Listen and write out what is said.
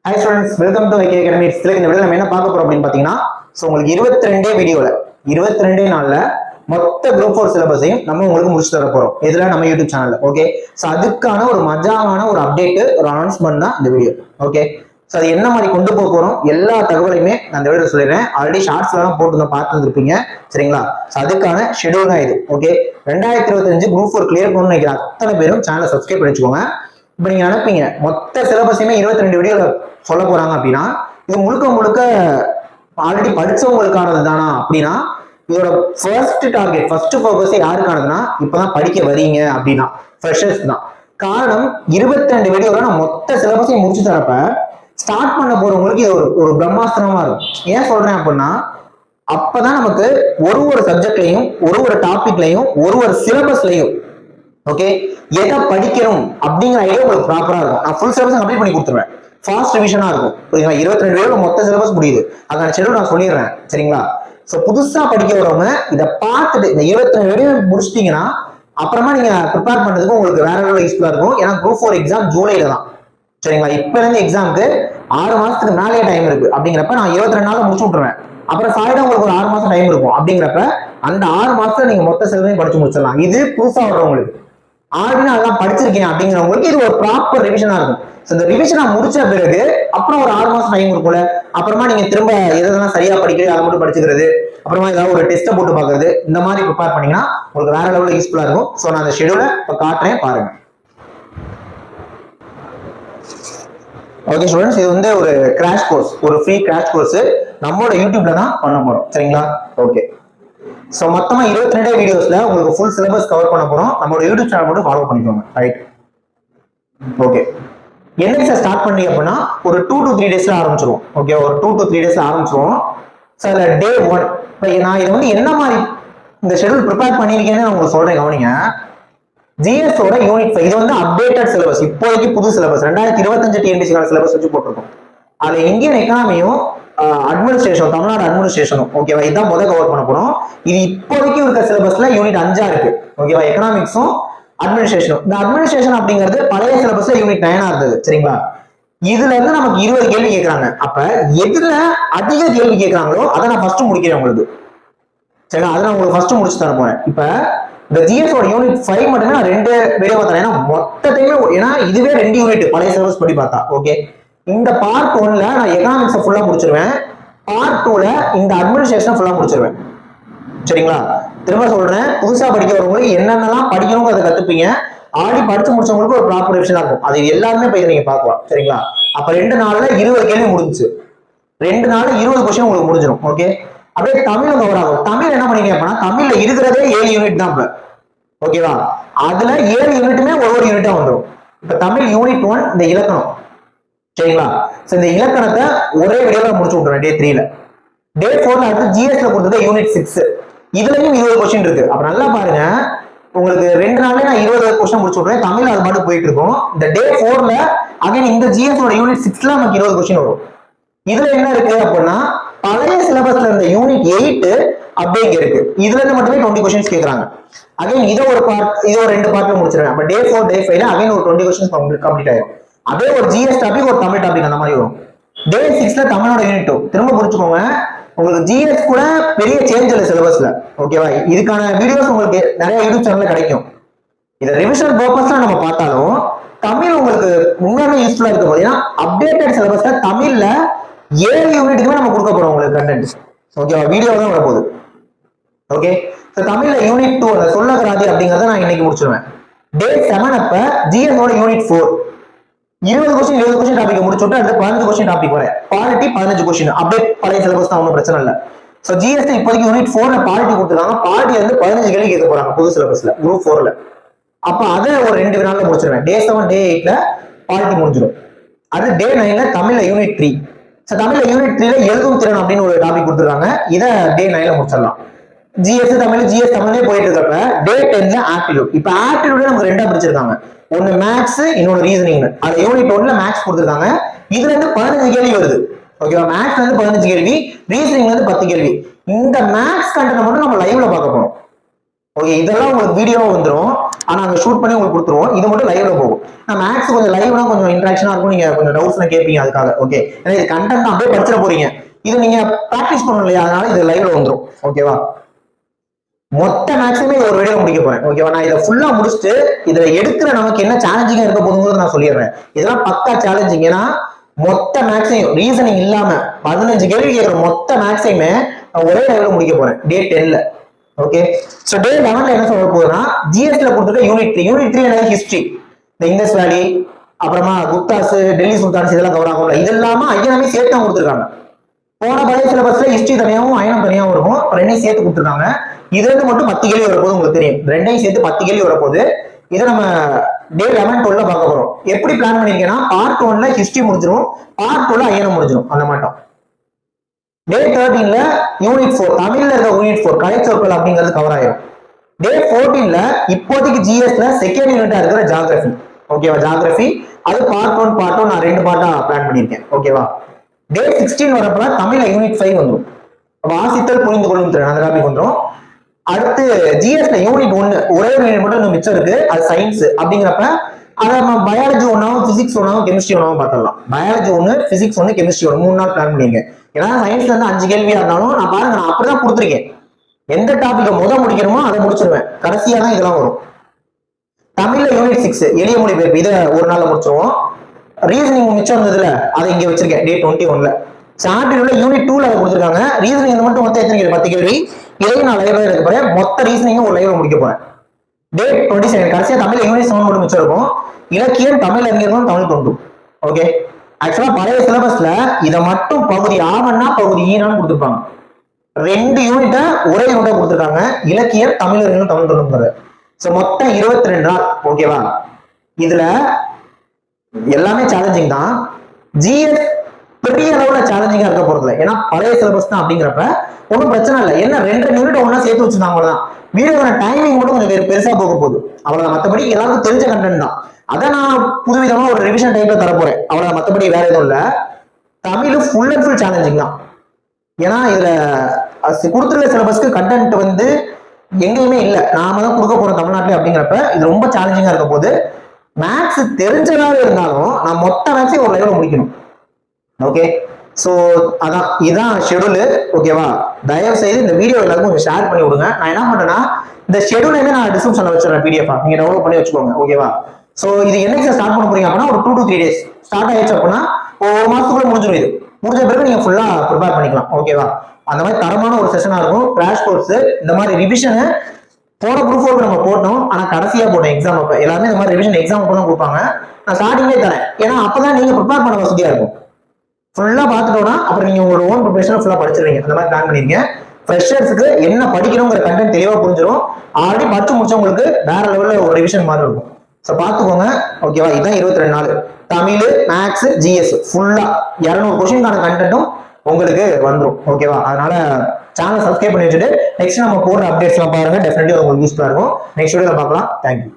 Hi students, welcome to IK academy. இந்த video நம்ம என்ன பார்க்க போறோம் அப்படின்னு பார்த்தீங்கன்னா, உங்களுக்கு 22 வீடியோல 22 நாள்ல மொத்த குரூப் 4 சிலபஸையும் நம்ம உங்களுக்கு முடிச்சு தர போறோம். இதுல நம்ம யூடியூப் சேனல்ல. ஓகே, ஸோ அதுக்கான ஒரு மஜாவான ஒரு அப்டேட், ஒரு அனௌன்ஸ்மெண்ட் தான் இந்த வீடியோ. ஓகே, ஸோ அது என்ன மாதிரி கொண்டு போக போறோம், எல்லா தகவலையுமே நான் இந்த வீடியோ சொல்லிடுறேன். ஆல்ரெடி ஷார்ட்ஸ்ல தான் போட்டு பார்த்து இருப்பீங்க, சரிங்களா? ஸோ அதுக்கான ஷெடியூல் தான் இது. ஓகே, 2025 குரூப் 4 கிளியர் பண்ணணும்னு நினைக்கிற அத்தனை பேரும் சேனலை சப்ஸ்கிரைப் பண்ணி வச்சுக்கோங்க. இப்ப நீங்க நினைப்பீங்க மொத்த சிலபஸையுமே 22 வீடியோல சொல்ல போறாங்க அப்படின்னா, இது முழுக்க முழுக்க ஆல்ரெடி படிச்சவங்களுக்கானது தானா அப்படின்னா, இதோட ஃபர்ஸ்ட் டார்கெட், ஃபர்ஸ்ட் ஃபோக்கஸ் யாருக்கானதுன்னா, இப்பதான் படிக்க வரீங்க அப்படின்னா ஃப்ரெஷர்ஸ் தான். காரணம், 22 வீடியோல நான் மொத்த சிலபஸையும் முடிச்சு தரப்ப ஸ்டார்ட் பண்ண போறவங்களுக்கு இது ஒரு பிரம்மாஸ்திரமா இருக்கும். ஏன் சொல்றேன் அப்படின்னா, அப்பதான் நமக்கு ஒரு சப்ஜெக்ட்லையும் ஒரு டாபிக்லையும் ஒரு சிலபஸ்லையும் ஓகே எதை படிக்கணும் அப்படிங்கிற ஐடியா உங்களுக்கு ப்ராப்பரா இருக்கும். நான் ஃபுல் சிலபஸ் கம்ப்ளீட் பண்ணி கொடுத்துருவேன். ஃபாஸ்ட் ரிவிஷனா இருக்கும். 22 வீடியோல மொத்த சிலபஸ் முடியுது. அதுக்கான ஷெட்யூல் நான் சொல்லிடுறேன், சரிங்களா? ஸோ புதுசா படிக்க வரவங்க இதை பார்த்துட்டு இந்த 22 வீடியோ முடிச்சிட்டீங்கன்னா அப்புறமா நீங்க ப்ரிப்பேர் பண்றதுக்கு உங்களுக்கு வேற லெவல் யூஸ்ஃபுல்லா இருக்கும். ஏன்னா குரூப் 4 எக்ஸாம் ஜூலைல தான், சரிங்களா? இப்ப இருந்து எக்ஸாமுக்கு 6 மாசத்துக்கு மேலே டைம் இருக்கு. அப்படிங்கிறப்ப நான் 22 நாள் முடிச்சு விட்டுருவேன். அப்புறம் சாய்டா உங்களுக்கு ஒரு 6 மாசம் டைம் இருக்கும். அப்படிங்கிறப்ப அந்த 6 மாசத்துல நீங்க மொத்த சிலபஸையும் படிச்சு முடிச்சிடலாம். இது புதுசா வர்றவங்களுக்கு. ஆல்ரெடி அதெல்லாம் படிச்சிருக்கேன் அப்படிங்கிறவங்களுக்கு இது ஒரு ப்ராப்பர் ரிவிஷனா இருக்கும். இந்த ரிவிஷனா முடிச்ச பிறகு அப்புறம் ஒரு 6 மாசம் டைம் இருக்கும்ல, அப்புறமா நீங்க திரும்ப எதெல்லாம் சரியா படிக்கிறது அதை மட்டும் படிச்சுக்கிறது, அப்புறமா ஏதாவது ஒரு டெஸ்ட்டை போட்டு பாக்குறது, இந்த மாதிரி ப்ரிப்பேர் பண்ணீங்கன்னா உங்களுக்கு வேற லெவலில் யூஸ்ஃபுல்லா இருக்கும். ஸோ நான் அந்த ஷெடியூலை இப்போ காட்டுறேன், பாருங்க. ஓகே ஸ்டூடெண்ட்ஸ், இது வந்து ஒரு கிராஷ் கோர்ஸ், ஒரு ஃப்ரீ கிராஷ் கோர்ஸ் நம்மளோட யூடியூப்ல தான் பண்ண போறோம், சரிங்களா? ஓகே, ஸோ மொத்தமா 22 வீடியோஸ்ல உங்களுக்கு ஃபுல் சிலபஸ் கவர் பண்ண போறோம். நம்மளோட யூடியூப் சேனல் மட்டும் ஃபாலோ பண்ணிக்கோங்க, ரைட்? ஓகே, என்னைக்கு ஸ்டார்ட் பண்ணி அப்படின்னா ஒரு 2 to 3 டேஸ்ல ஆரம்பிச்சிருவோம். ஓகே, ஒரு 2 to 3 டேஸ்ல ஆரம்பிச்சிருவோம். ஸோ அதில் டே 1 இப்போ நான் இதை வந்து என்ன மாதிரி இந்த ஷெடியூல் ப்ரிப்பேர் பண்ணியிருக்கேன்னு நான் உங்களுக்கு சொல்றேன், கவனிங்க. ஜிஎஸோட யூனிட் 5 இது வந்து அப்டேட்டட் சிலபஸ், இப்போதைக்கு புது சிலபஸ் 2025 டிஎன்பிசிக்கான சிலபஸ் வச்சு போட்டிருக்கோம். அதுல இந்தியன் எக்கானமியும் அட்மினிஸ்ட்ரேஷன், தமிழ்நாடு அட்மினிஸ்ட்ரேஷனும், ஓகேவா? இதுதான் முதல் கவர் பண்ண போறோம். இது இப்போதைக்கு இருக்க சிலபஸ்ல யூனிட் 5 இருக்கு, ஓகேவா? எக்கனாமிக்ஸும் அட்மினிஸ்ட்ரேஷனும். இந்த அட்மினிஸ்ட்ரேஷன் அப்படிங்கிறது பழைய சிலபஸ்ல யூனிட் 9 இருந்தது, சரிங்களா? இதுல இருந்து நமக்கு 20 கேள்வி கேட்கறாங்க. அப்ப எதுல அதிக கேள்வி கேட்கறாங்களோ அதை நான் ஃபர்ஸ்ட் முடிக்கிறேன் உங்களுக்கு, சரிங்களா? அதை நான் உங்களுக்கு ஃபர்ஸ்ட் முடிச்சு தர போறேன். இப்ப இந்த ஜிஎஸோட யூனிட் 5 மட்டுமே நான் 2 வீடியோ தரேன். ஏன்னா மொத்தத்தையுமே, ஏன்னா இதுவே 2 யூனிட் பழைய சிலபஸ் படி பார்த்தா. ஓகே, இந்த பார்ட் 1ல நான் எக்கனாமிக்ஸ் ஃபுல்லா முடிச்சிருவேன். பார்ட் 2ல இந்த அட்மினிஸ்ட்ரேஷன் ஃபுல்லா முடிச்சிருவேன், சரிங்களா? திரும்ப சொல்றேன், புதுசா படிக்க வரவங்களுக்கு என்னென்னலாம் படிக்கணும் அதை கத்துப்பீங்க. ஆல்ரெடி படிச்சு முடிச்சவங்களுக்கு ஒரு ப்ராப்பர் ரிவிஷனா இருக்கும். அது எல்லாருமே போய் நீங்க பார்க்கலாம், சரிங்களா? அப்ப 2 நாள்ல 20 கேள்வி முடிஞ்சுச்சு. 2 நாள்ல 20 கொஸ்டின் உங்களுக்கு முடிஞ்சிடும். ஓகே, அப்படியே தமிழ் கவர் ஆகும். தமிழ் என்ன பண்ணீங்க அப்படின்னா, தமிழ்ல இருக்கிறதே 7 யூனிட் தான் இப்ப, ஓகேவா? அதுல 7 யூனிட்டுமே ஒவ்வொரு யூனிட்டா வந்துடும். இப்ப தமிழ் யூனிட் 1 இந்த இலக்கணம், சரிங்களா? இந்த இலக்கணத்தை ஒரே வீடியோல முடிச்சு விட்டுறேன் டே 3ல. டே 4ல அடுத்து ஜிஎஸ்ல கொடுத்தது யூனிட் 6. இதுலயும் 20 கொஸ்டின் இருக்கு. அப்ப நல்லா பாருங்க, உங்களுக்கு 2 நாள்ல நான் 20 கொஸ்டின் முடிச்சு விட்டுறேன். தமிழ் அது மட்டும் போயிட்டு இருக்கும். இந்த டே 4ல அகைன் இந்த ஜிஎஸோட யூனிட் 6ல நமக்கு 20 கொஸ்டின் வரும். இதுல என்ன இருக்கு அப்படின்னா, பழைய சிலபஸ்ல இருந்த யூனிட் 8 அப்படியே இருக்கு. இதுல இருந்து மட்டுமே 20 கொஸ்டின்ஸ் கேட்கறாங்க. அகைன் இதை ஒரு பார்ட், இதை ஒரு 2 பார்ட்ல முடிச்சிருவேன். அப்ப டே 4 டே 5ல அகைன் ஒரு 20 கொஸ்டின்ஸ் கம்ப்ளீட் ஆயிடும். அதே ஒரு ஜிஎஸ் டாபிக், ஒரு தமிழ் டாபிக் அந்த மாதிரி வரும். டே 6ல தமிழோட யூனிட் 2. திரும்ப புரிச்சுக்கோங்க, உங்களுக்கு ஜிஎஸ் கூட பெரிய சேஞ்ச் இல்லை சிலபஸ்ல, ஓகேவா? இதுக்கான வீடியோஸ் உங்களுக்கு நிறைய யூடியூப் சேனல்ல கிடைக்கும். இதை ரிவிஷன் பர்பஸ்ல நம்ம பார்த்தாலும் தமிழ் உங்களுக்கு முன்னாடி யூஸ்ஃபுல்லா இருக்க போது. ஏன்னா அப்டேட்டட் சிலபஸ்ல தமிழ்ல 7 யூனிட்டுக்குமே நம்ம கொடுக்க போறோம் உங்களுக்கு கண்டென்ட், ஓகேவா? வீடியோ தான் வரப்போகுது. ஓகே, தமிழ்ல யூனிட் 2 அந்த சொல்லகராதி அப்படிங்கறத நான் இன்னைக்கு முடிச்சிருவேன். டே 7 அப்ப ஜிஎஸோட யூனிட் 4 20 கொஸ்டின் டாபிக் முடிச்சுட்டு அடுத்து 15 கொஸ்டின் டாபிக் வர பாலிட்டி 15 கொஸ்டின் அப்படியே பழைய சிலபஸ் தான், ஒன்றும் பிரச்சனை இல்லை. ஸோ ஜிஎஸ் இப்போதைக்கு யூனிட் 4ல பாலிட்டி கொடுத்துருக்காங்க. பாலிட்டி வந்து 15 கேள்வி கேட்க போறாங்க புது சிலபஸ்ல குரூப் 4ல. அப்ப அதை ஒரு 2 நாள்ல முடிச்சிருவேன். டே 7 டே 8ல பாலிட்டி முடிஞ்சிடும். அது டே 9ல தமிழ்ல யூனிட் 3. ஸோ தமிழ்ல யூனிட் 3ல எழுதும் திறன் அப்படின்னு ஒரு டாபிக் கொடுத்துருக்காங்க. இதை டே 9ல முடிச்சிடலாம். ஜிஎஸ் தமிழ்லேயே போயிட்டு இருக்கப்ப டே 10ல ஆப்டிடியூட். இப்ப ஆப்டிடியூட் நமக்கு 2ஆ பிரிச்சிருக்காங்க. ஒன்னு மேக்ஸ், இன்னொன்னு ரீசனிங். அது யூனிட் 1ல மேக்ஸ் கொடுத்துருக்காங்க. இதுல இருந்து 15 கேள்வி வருது, ஓகேவா? மேக்ஸ்ல இருந்து 15 கேள்வி, ரீசனிங்ல இருந்து 10 கேள்வி. இந்த மேக்ஸ் கண்டென்ட் மட்டும் நம்ம லைவ்ல பார்க்க போறோம். ஓகே, இதெல்லாம் உங்களுக்கு வீடியோ வந்துடும். ஆனா அங்க ஷூட் பண்ணி உங்களுக்கு கொடுத்துருவோம். இது மட்டும் லைவ்ல போகும். நான் மேக்ஸ் கொஞ்சம் லைவ்னா கொஞ்சம் இன்ட்ராக்ஷனா இருக்கும், நீங்க கொஞ்சம் டவுட்ஸ்லாம் கேட்பீங்க அதுக்காக. ஓகே, ஏன்னா இது கண்டென்ட் அப்படியே படிச்சிட போறீங்க, இது நீங்க பிராக்டிஸ் பண்ணணும் இல்லையா, அதனால இது லைவ்ல வந்துடும். ஓகேவா, மொத்த மேக்ஸிமே ஒரு வீடியோ முடிக்க போறேன். ஓகேவா, நான் இதை ஃபுல்லா முடிச்சுட்டு இதுல எடுக்கிற நமக்கு என்ன சேலஞ்சிங்கா இருக்க போகுதுங்கிறது நான் சொல்லிடுறேன். இதெல்லாம் பக்கா சேலஞ்சிங். ஏன்னா மொத்த மேக்ஸையும் ரீசனிங் இல்லாம 15 கேள்வி கேட்கிற மொத்த மேக்ஸையுமே ஒரே லைவ்ல முடிக்க போறேன் டே 10ல. ஓகே, சோ டே 11ல என்ன சொல்ல போகுதுன்னா, ஜிஎஸ்ல கொடுத்துருக்க யூனிட் 3 என்ன, ஹிஸ்டரி, இந்த இண்டஸ் வேலி, அப்புறமா குப்தாஸ், டெல்லி சுல்தான்ஸ், இதெல்லாம் கவர் ஆகும்ல, இதெல்லாம ஐயனமே சேர்த்து தான் கொடுத்துருக்காங்க. போன பழைய சிலபஸ்ல ஹிஸ்டரி தனியாகவும் அயனம் தனியாகவும் இருக்கும், ரெண்டையும் சேர்த்து கொடுத்துருக்காங்க. இதுல இருந்து மட்டும் 10 கேள்வி வரப்போது, உங்களுக்கு தெரியும், ரெண்டையும் சேர்த்து 10 கேள்வி வரப்போகுது. இதை நம்ம டே 11, 12 பார்க்க போறோம். எப்படி பிளான் பண்ணிருக்கேன்னா, பார்ட் 1ல ஹிஸ்டரி முடிஞ்சிடும், பார்ட் 2ல அயனம் முடிஞ்சிடும், அந்த மாட்டோம். டே 13ல யூனிட் 4, தமிழ்ல இருக்க யூனிட் 4 கலை சொற்கள் அப்படிங்கிறது கவர் ஆயிரும். டே 14ல இப்போதைக்கு ஜிஎஸ்ல செகண்ட் யூனிட்டா இருக்கிற ஜியோகிராஃபி. ஓகேவா, ஜியோகிராஃபி அது பார்ட் 1 பார்ட் 2 நான் 2 பார்ட்டா பிளான் பண்ணிருக்கேன். ஓகேவா, டே 16 வரப்ப தமிழ்ல யூனிட் 5 வந்துடும், வாசித்தல் புரிந்து கொள்ளும் திறன், அந்த டாபிக் வந்துடும். அடுத்து ஜிஎஸ்ல யூனிட் 1 ஒரே யூனிட் மட்டும் மிச்சம் இருக்கு, அது சயின்ஸ். அப்படிங்கிறப்ப அதை நம்ம பயாலஜி ஒன்னாவும் பிசிக்ஸ் ஒன்னாவும் கெமிஸ்ட்ரி ஒன்னாவும் பார்த்துடலாம். பயாலஜி 1, பிசிக்ஸ் 1, கெமிஸ்ட்ரி 1, 3 நாள் பிளான் பண்ணிருக்கேன். ஏன்னா சயின்ஸ்ல இருந்து 5 கேள்வியா இருந்தாலும் நான் பாருங்க, நான் அப்படிதான் கொடுத்துருக்கேன். எந்த டாபிக்கை முடிக்கணுமோ அதை முடிச்சிருவேன், கடைசியா தான் இதெல்லாம் வரும். தமிழ்ல யூனிட் 6 எளிய மொழிபெயர்ப்பு, இதை ஒரு நாள்ல முடிச்சிருவோம். ரீசனிங் மிச்சம் இருந்ததுல அதை இங்க வச்சிருக்கேன் டே 21ல. சார்டில் யூனிட் 2ல அதை கொடுத்துருக்காங்க. ரீசனிங் மட்டும் மொத்தம் எத்தனை கேள்வி, 10 கேள்வி. இதையும் நான் லைவ்ல எடுக்க போறேன், மொத்த ரீசனிங்கும் ஒரு லைவ்ல முடிக்க போறேன். டே 27 கடைசியா தமிழ்ல யூனிட் 7 மட்டும் மிச்சம் இருக்கும். இலக்கியம், தமிழ் அறிஞர்களும், தமிழ் தொண்டும். ஓகே, ஆக்சுவலா பழைய சிலபஸ்ல இதை மட்டும் பகுதி ஆவன்னா பகுதி ஈனான்னு கொடுத்துருப்பாங்க. 2 யூனிட்டை ஒரே யூனிட்டா கொடுத்துருக்காங்க, இலக்கியம், தமிழ் அறிஞர்களும், தமிழ் தொண்டும். சோ மொத்தம் 22 நாள். ஓகேவா, இதுல எல்லாமே சேலஞ்சிங் தான். ஜிஎஸ் பெரிய அளவுல சேலஞ்சிங்கா இருக்க போறது இல்லை, ஏன்னா பழைய சிலபஸ் தான். அப்படிங்கிறப்ப ஒன்றும் பிரச்சனை இல்லை. என்ன 2 யூனிட் ஒன்னா சேர்த்து வச்சிருந்தாங்க, அவ்வளவுதான். வீடியோட டைமிங் மட்டும் கொஞ்சம் பெருசா போக போகுது, அவ்வளவுதான். மற்றபடி எல்லாருக்கும் தெரிஞ்ச கண்டென்ட் தான். அதை நான் புதுவிதமா ஒரு ரிவிஷன் டைப்ல தரப்போறேன், அவ்வளவுதான். மற்றபடி வேற எதுவும் இல்லை. Tamil full and full challenging தான். ஏன்னா இதுல கொடுத்துருக்க சிலபஸ்க்கு கண்டென்ட் வந்து எங்கேயுமே இல்லை, நாம தான் கொடுக்க போறோம் தமிழ்நாட்டிலே. அப்படிங்கிறப்ப இது ரொம்ப சேலஞ்சிங்கா இருக்க போது. மேக்ஸ் தெரிஞ்சதாக இருந்தாலும் நான் மொத்த மேக்ஸையும் ஒரு லைவ்ல முடிக்கணும். ஓகே, சோ அதான், இதுதான் ஷெடியூல். ஓகேவா, தயவு செய்து இந்த வீடியோ எல்லாருக்கும் கொஞ்சம் ஷேர் பண்ணி விடுங்க. நான் என்ன பண்றேன்னா, இந்த ஷெடியூலையுமே நான் டிஸ்கிரிப்ஷன்ல வச்சிருக்கேன், பிடிஎஃப் நீங்க டவுன்லோட் பண்ணி வச்சுக்கோங்க. ஓகேவா, சோ இது என்னைக்கு ஸ்டார்ட் பண்ண போறீங்க அப்படின்னா, ஒரு 2 to 3 days ஸ்டார்ட் ஆயிடுச்சு அப்படின்னா ஒரு மாசத்துக்குள்ள முடிஞ்சிடும். இது முடிஞ்ச பிறகு நீங்க ஃபுல்லா ப்ரிப்பேர் பண்ணிக்கலாம். ஓகேவா, அந்த மாதிரி தரமான ஒரு செஷனா இருக்கும். கிராஷ் கோர்ஸ் இந்த மாதிரி ரிவிஷனு போன குரூப் 4 நம்ம போட்டோம், ஆனா கடைசியா போட்டோம் எக்ஸாம் அப்ப. எல்லாருமே இந்த மாதிரி ரிவிஷன் எக்ஸாம் அப்ப தான் கொடுப்பாங்க. நான் ஸ்டார்டிங்லேயே தரேன், ஏன்னா அப்பதான் நீங்க ப்ரிப்பேர் பண்ண வசதியா இருக்கும். ஃபுல்லா பார்த்துட்டோம்னா அப்புறம் நீங்க உங்களோட ஓன் ப்ரிப்பரேஷன் ஃபுல்லா படிச்சிருவீங்க. அந்த மாதிரி பிளான் பண்ணிருக்கீங்க. ஃப்ரெஷர்ஸ்க்கு என்ன படிக்கணுங்கிற கண்டென்ட் தெளிவா புரிஞ்சிடும். ஆல்ரெடி படிச்சு முடிச்சவங்களுக்கு வேற லெவல்ல ஒரு ரிவிஷன் மாதிரி இருக்கும். ஸோ பார்த்துக்கோங்க. ஓகேவா, இதுதான் 22 நாள். தமிழ், மேக்ஸ், ஜிஎஸ் ஃபுல்லா 200 கொஸ்டின்கான கண்டென்ட்டும் உங்களுக்கு வந்துடும். ஓகேவா, அதனால சேனல் சப்ஸ்கிரைப் பண்ணி வச்சுட்டு நெக்ஸ்ட் நம்ம போடுற அப்டேட்ஸ்லாம் பாருங்க. டெஃபினெட்லி உங்களுக்கு யூஸ்ஃபுல்லா இருக்கும். நெக்ஸ்ட் வீடியோல பார்க்கலாம். தேங்க்யூ.